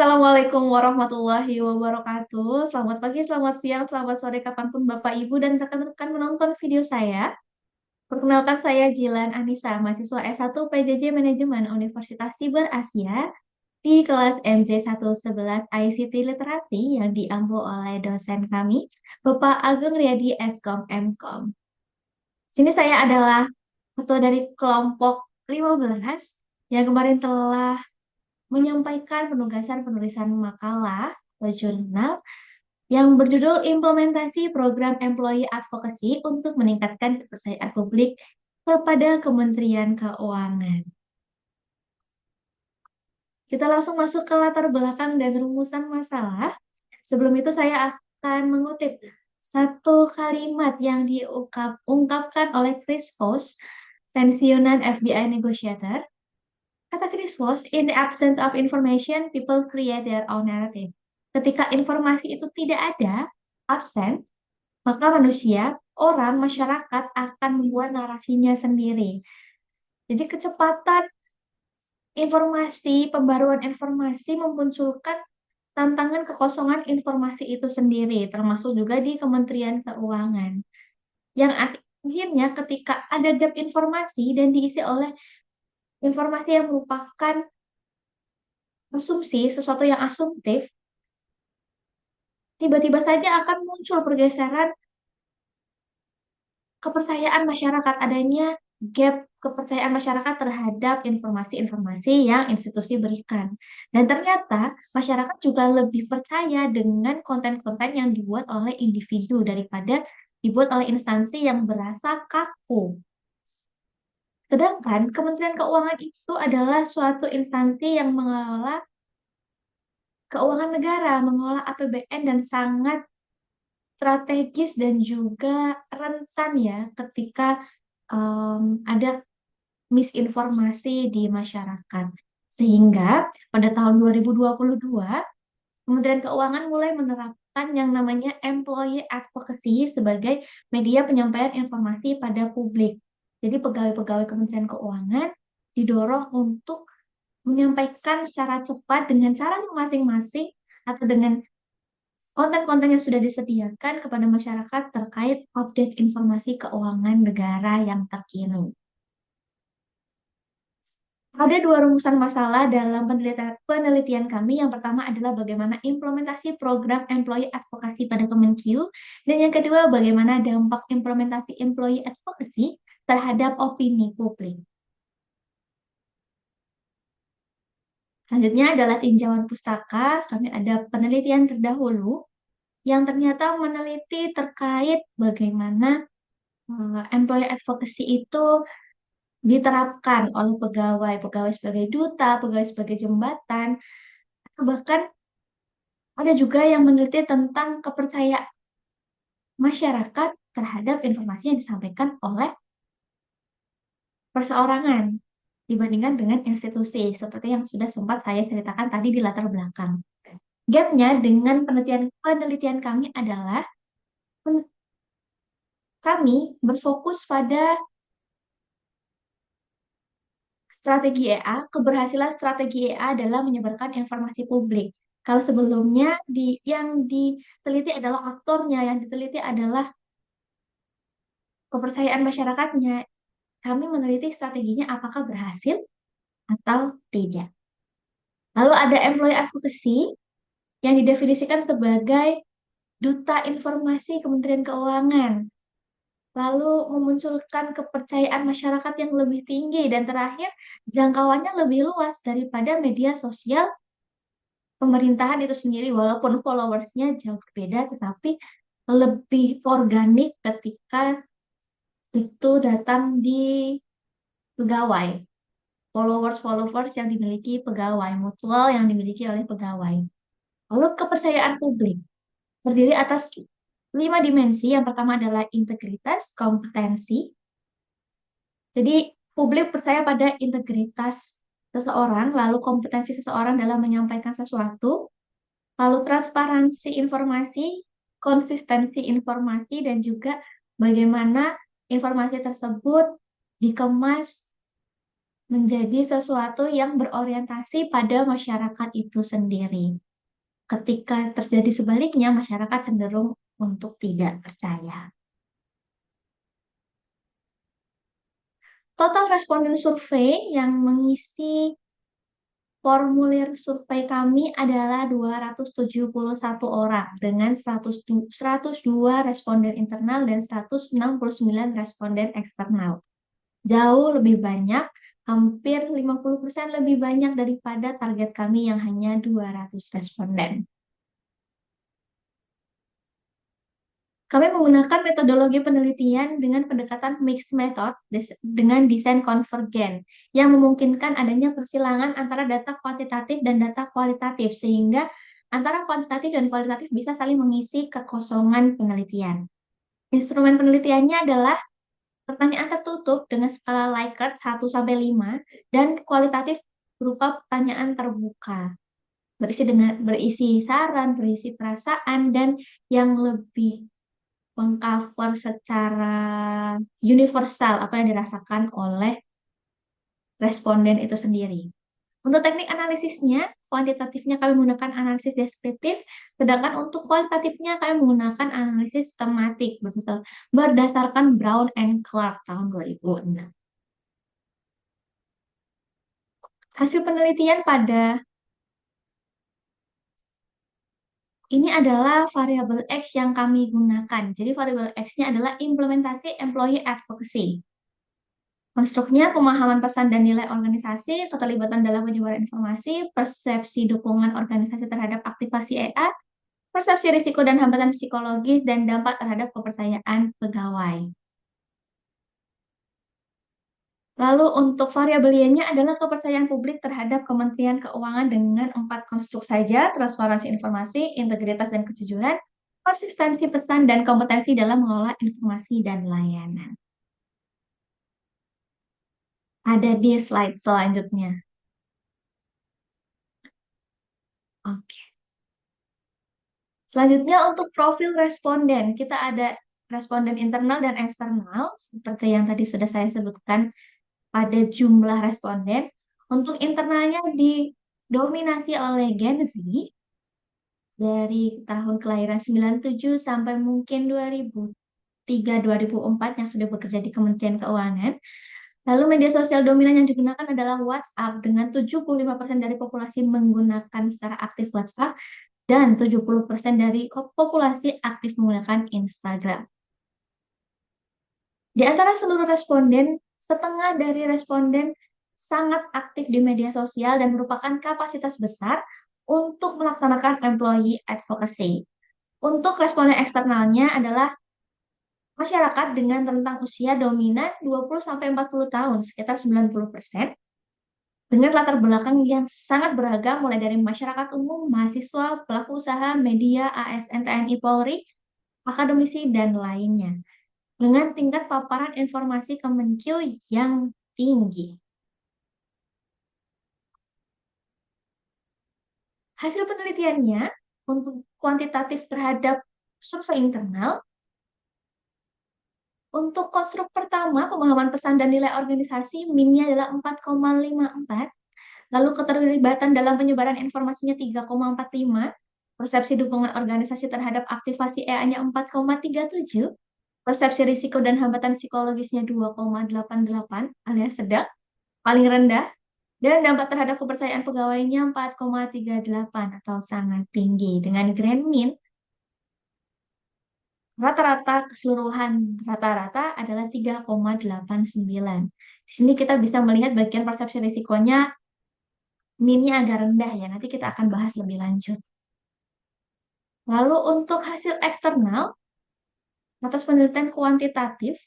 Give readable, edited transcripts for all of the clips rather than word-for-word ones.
Assalamualaikum warahmatullahi wabarakatuh. Selamat pagi, selamat siang, selamat sore, kapanpun Bapak, Ibu, dan rekan-rekan menonton video saya. Perkenalkan saya Jilan Anissa, mahasiswa S1 PJJ Manajemen Universitas Siber Asia di kelas MJ111 ICT Literasi yang diampu oleh dosen kami, Bapak Ageng Riyadi Eskom Mkom. Sini saya adalah ketua dari kelompok 15 yang kemarin telah menyampaikan penugasan penulisan makalah atau jurnal yang berjudul Implementasi Program Employee Advocacy untuk meningkatkan kepercayaan publik kepada Kementerian Keuangan. Kita langsung masuk ke latar belakang dan rumusan masalah. Sebelum itu saya akan mengutip satu kalimat yang diungkapkan oleh Chris Voss, pensiunan FBI negotiator. Kata Chris Voss, in the absence of information, people create their own narrative. Ketika informasi itu tidak ada, absen, maka manusia, orang, masyarakat akan membuat narasinya sendiri. Jadi kecepatan informasi, pembaruan informasi memunculkan tantangan kekosongan informasi itu sendiri, termasuk juga di Kementerian Keuangan. Yang akhirnya ketika ada gap informasi dan diisi oleh informasi yang merupakan asumsi, sesuatu yang asumtif, tiba-tiba saja akan muncul pergeseran kepercayaan masyarakat, adanya gap kepercayaan masyarakat terhadap informasi-informasi yang institusi berikan. Dan ternyata masyarakat juga lebih percaya dengan konten-konten yang dibuat oleh individu daripada dibuat oleh instansi yang berasa kaku. Sedangkan Kementerian Keuangan itu adalah suatu instansi yang mengelola keuangan negara, mengelola APBN dan sangat strategis dan juga rentan ya ketika ada misinformasi di masyarakat. Sehingga pada tahun 2022, Kementerian Keuangan mulai menerapkan yang namanya Employee Advocacy sebagai media penyampaian informasi pada publik. Jadi pegawai-pegawai Kementerian Keuangan didorong untuk menyampaikan secara cepat dengan cara masing-masing atau dengan konten-konten yang sudah disediakan kepada masyarakat terkait update informasi keuangan negara yang terkini. Ada dua rumusan masalah dalam penelitian kami. Yang pertama adalah bagaimana implementasi program Employee Advocacy pada Kemenq, dan yang kedua bagaimana dampak implementasi Employee Advocacy terhadap opini publik. Selanjutnya adalah tinjauan pustaka. Kami ada penelitian terdahulu yang ternyata meneliti terkait bagaimana employee advocacy itu diterapkan oleh pegawai, pegawai sebagai duta, pegawai sebagai jembatan, atau bahkan ada juga yang meneliti tentang kepercayaan masyarakat terhadap informasi yang disampaikan oleh perseorangan dibandingkan dengan institusi, seperti yang sudah sempat saya ceritakan tadi di latar belakang. Gapnya dengan penelitian kami adalah kami berfokus pada strategi EA. Keberhasilan strategi EA adalah menyebarkan informasi publik. Kalau sebelumnya yang diteliti adalah aktornya, yang diteliti adalah kepercayaan masyarakatnya, kami meneliti strateginya apakah berhasil atau tidak. Lalu ada employee advocacy yang didefinisikan sebagai duta informasi Kementerian Keuangan, lalu memunculkan kepercayaan masyarakat yang lebih tinggi, dan terakhir jangkauannya lebih luas daripada media sosial pemerintahan itu sendiri, walaupun followersnya jauh berbeda, tetapi lebih organik ketika itu datang di pegawai, followers yang dimiliki pegawai, mutual yang dimiliki oleh pegawai. Lalu kepercayaan publik terdiri atas 5 dimensi. Yang pertama adalah integritas, kompetensi. Jadi publik percaya pada integritas seseorang, lalu kompetensi seseorang dalam menyampaikan sesuatu, lalu transparansi informasi, konsistensi informasi, dan juga bagaimana informasi tersebut dikemas menjadi sesuatu yang berorientasi pada masyarakat itu sendiri. Ketika terjadi sebaliknya, masyarakat cenderung untuk tidak percaya. Total responden survei yang mengisi formulir survei kami adalah 271 orang dengan 102 responden internal dan 169 responden eksternal. Jauh lebih banyak, hampir 50% lebih banyak daripada target kami yang hanya 200 responden. Kami menggunakan metodologi penelitian dengan pendekatan mixed method dengan desain konvergen yang memungkinkan adanya persilangan antara data kuantitatif dan data kualitatif sehingga antara kuantitatif dan kualitatif bisa saling mengisi kekosongan penelitian. Instrumen penelitiannya adalah pertanyaan tertutup dengan skala Likert 1 sampai 5 dan kualitatif berupa pertanyaan terbuka. Berisi saran, berisi perasaan dan yang lebih mengcover secara universal apa yang dirasakan oleh responden itu sendiri. Untuk teknik analisisnya, kuantitatifnya kami menggunakan analisis deskriptif, sedangkan untuk kualitatifnya kami menggunakan analisis tematik berdasarkan Brown and Clark tahun 2006. Hasil penelitian pada ini adalah variabel X yang kami gunakan. Jadi variabel X-nya adalah implementasi employee advocacy. Konstruknya pemahaman pesan dan nilai organisasi, keterlibatan dalam penyebaran informasi, persepsi dukungan organisasi terhadap aktivasi EA, persepsi risiko dan hambatan psikologis, dan dampak terhadap kepercayaan pegawai. Lalu untuk variabel Y-nya adalah kepercayaan publik terhadap Kementerian Keuangan dengan 4 konstruk saja, transparansi informasi, integritas dan kejujuran, konsistensi pesan, dan kompetensi dalam mengelola informasi dan layanan. Ada di slide selanjutnya. Oke. Selanjutnya untuk profil responden, kita ada responden internal dan eksternal, seperti yang tadi sudah saya sebutkan pada jumlah responden. Untuk internalnya didominasi oleh Gen Z, dari tahun kelahiran 97 sampai mungkin 2003-2004 yang sudah bekerja di Kementerian Keuangan. Lalu media sosial dominan yang digunakan adalah WhatsApp dengan 75% dari populasi menggunakan secara aktif WhatsApp dan 70% dari populasi aktif menggunakan Instagram. Di antara seluruh responden, setengah dari responden sangat aktif di media sosial dan merupakan kapasitas besar untuk melaksanakan employee advocacy. Untuk responden eksternalnya adalah masyarakat dengan rentang usia dominan 20-40 tahun, sekitar 90%, dengan latar belakang yang sangat beragam mulai dari masyarakat umum, mahasiswa, pelaku usaha, media, ASN, TNI, Polri, akademisi, dan lainnya. Dengan tingkat paparan informasi Kemenkyu yang tinggi. Hasil penelitiannya untuk kuantitatif terhadap survei internal, untuk konstruk pertama, pemahaman pesan dan nilai organisasi, min-nya adalah 4,54. Lalu keterlibatan dalam penyebaran informasinya 3,45. Persepsi dukungan organisasi terhadap aktivasi EA-nya 4,37. Persepsi risiko dan hambatan psikologisnya 2,88 alias sedang, paling rendah. Dan dampak terhadap kepercayaan pegawainya 4,38 atau sangat tinggi. Dengan grand min, rata-rata keseluruhan rata-rata adalah 3,89. Di sini kita bisa melihat bagian persepsi risikonya min-nya agak rendah ya. Nanti kita akan bahas lebih lanjut. Lalu untuk hasil eksternal, atas penelitian kuantitatif,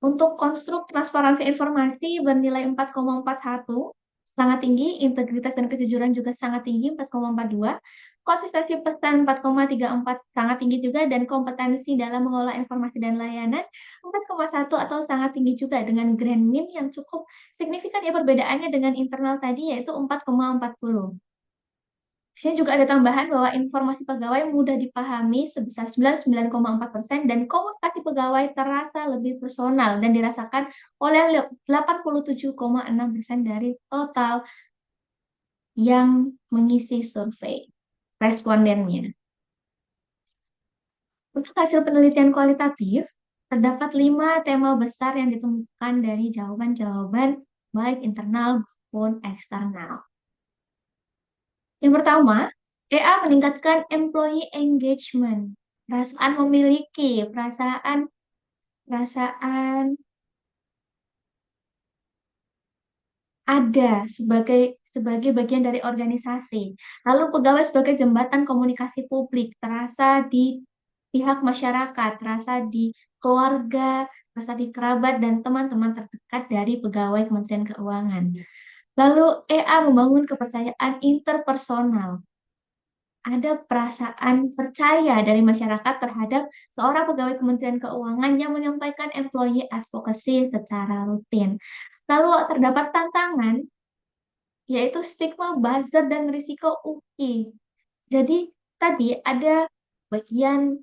untuk konstruk transparansi informasi bernilai 4,41, sangat tinggi, integritas dan kejujuran juga sangat tinggi, 4,42, konsistensi pesan 4,34 sangat tinggi juga, dan kompetensi dalam mengolah informasi dan layanan 4,1 atau sangat tinggi juga dengan grand min yang cukup signifikan ya perbedaannya dengan internal tadi yaitu 4,40. Di sini juga ada tambahan bahwa informasi pegawai mudah dipahami sebesar 99,4% dan komunikasi pegawai terasa lebih personal dan dirasakan oleh 87,6% dari total yang mengisi survei respondennya. Untuk hasil penelitian kualitatif, terdapat 5 tema besar yang ditemukan dari jawaban-jawaban baik internal maupun eksternal. Yang pertama, EA meningkatkan employee engagement, perasaan memiliki, perasaan ada sebagai bagian dari organisasi. Lalu pegawai sebagai jembatan komunikasi publik, terasa di pihak masyarakat, terasa di keluarga, terasa di kerabat dan teman-teman terdekat dari pegawai Kementerian Keuangan. Lalu EA membangun kepercayaan interpersonal. Ada perasaan percaya dari masyarakat terhadap seorang pegawai Kementerian Keuangan yang menyampaikan employee advocacy secara rutin. Lalu terdapat tantangan, yaitu stigma buzzer dan risiko UI. Jadi tadi ada bagian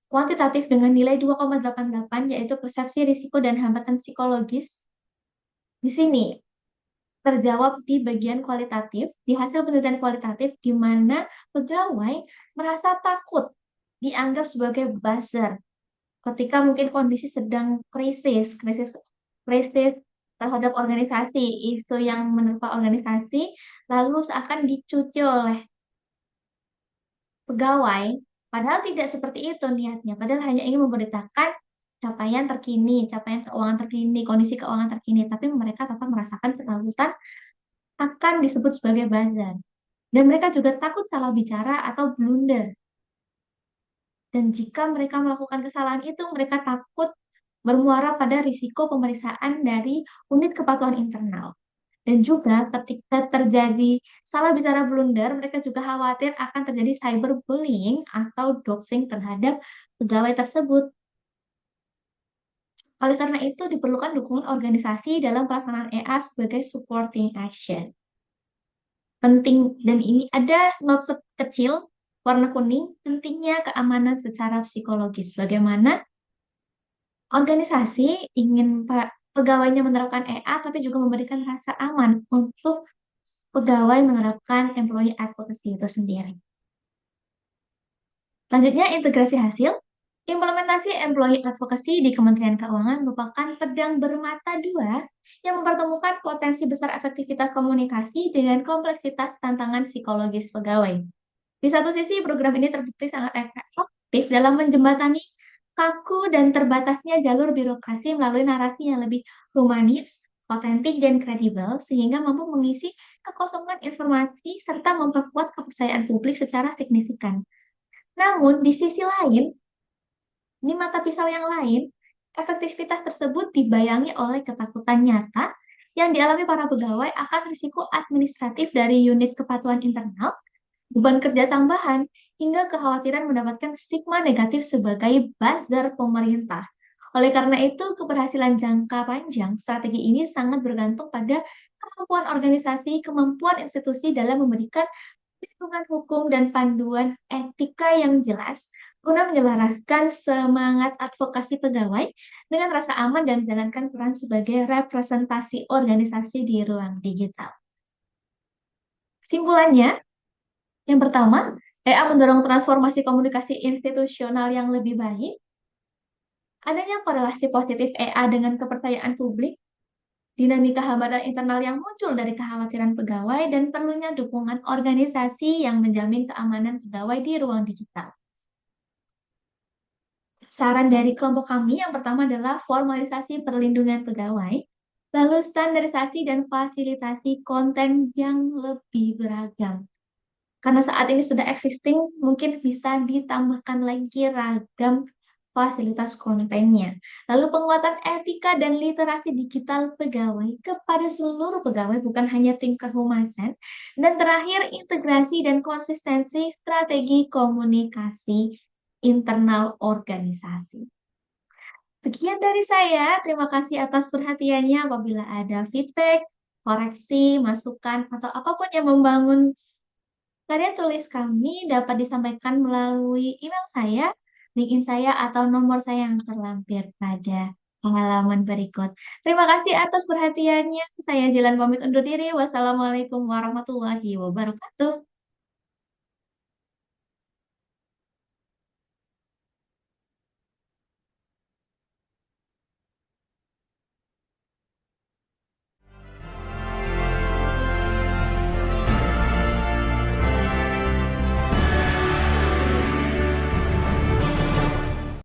kuantitatif dengan nilai 2,88, yaitu persepsi risiko dan hambatan psikologis. Di sini terjawab di bagian kualitatif, di hasil penelitian kualitatif, di mana pegawai merasa takut dianggap sebagai buzzer ketika mungkin kondisi sedang krisis terhadap organisasi, isu yang menerpa organisasi, lalu seakan dicuci oleh pegawai, padahal tidak seperti itu niatnya, padahal hanya ingin memberitakan capaian keuangan terkini, kondisi keuangan terkini, tapi mereka tetap merasakan ketakutan akan disebut sebagai buzzer. Dan mereka juga takut salah bicara atau blunder. Dan jika mereka melakukan kesalahan itu, mereka takut bermuara pada risiko pemeriksaan dari unit kepatuhan internal. Dan juga ketika terjadi salah bicara blunder, mereka juga khawatir akan terjadi cyberbullying atau doxing terhadap pegawai tersebut. Oleh karena itu, diperlukan dukungan organisasi dalam pelaksanaan EA sebagai supporting action. Penting, dan ini ada note kecil warna kuning, pentingnya keamanan secara psikologis. Bagaimana organisasi ingin pegawainya menerapkan EA, tapi juga memberikan rasa aman untuk pegawai menerapkan employee advocacy itu sendiri. Selanjutnya, integrasi hasil. Implementasi employee advocacy di Kementerian Keuangan merupakan pedang bermata dua yang mempertemukan potensi besar efektivitas komunikasi dengan kompleksitas tantangan psikologis pegawai. Di satu sisi, program ini terbukti sangat efektif dalam menjembatani kaku dan terbatasnya jalur birokrasi melalui narasi yang lebih humanis, otentik, dan kredibel, sehingga mampu mengisi kekosongan informasi serta memperkuat kepercayaan publik secara signifikan. Namun, di sisi lain, di mata pisau yang lain, efektivitas tersebut dibayangi oleh ketakutan nyata yang dialami para pegawai akan risiko administratif dari unit kepatuhan internal, beban kerja tambahan, hingga kekhawatiran mendapatkan stigma negatif sebagai buzzer pemerintah. Oleh karena itu, keberhasilan jangka panjang strategi ini sangat bergantung pada kemampuan organisasi, kemampuan institusi dalam memberikan perlindungan hukum dan panduan etika yang jelas guna menyelaraskan semangat advokasi pegawai dengan rasa aman dan menjalankan peran sebagai representasi organisasi di ruang digital. Kesimpulannya, yang pertama, EA mendorong transformasi komunikasi institusional yang lebih baik, adanya korelasi positif EA dengan kepercayaan publik, dinamika hambatan internal yang muncul dari kekhawatiran pegawai, dan perlunya dukungan organisasi yang menjamin keamanan pegawai di ruang digital. Saran dari kelompok kami yang pertama adalah formalisasi perlindungan pegawai, lalu standarisasi dan fasilitasi konten yang lebih beragam. Karena saat ini sudah existing, mungkin bisa ditambahkan lagi ragam fasilitas kontennya. Lalu penguatan etika dan literasi digital pegawai kepada seluruh pegawai, bukan hanya tim kehumasan. Dan terakhir, integrasi dan konsistensi strategi komunikasi internal organisasi. Sekian dari saya, terima kasih atas perhatiannya. Apabila ada feedback, koreksi, masukan, atau apapun yang membangun Karya tulis kami dapat disampaikan melalui email saya, LinkedIn saya, atau nomor saya yang terlampir pada pengalaman berikut. Terima kasih atas perhatiannya. Saya Jilan pamit undur diri. Wassalamualaikum warahmatullahi wabarakatuh.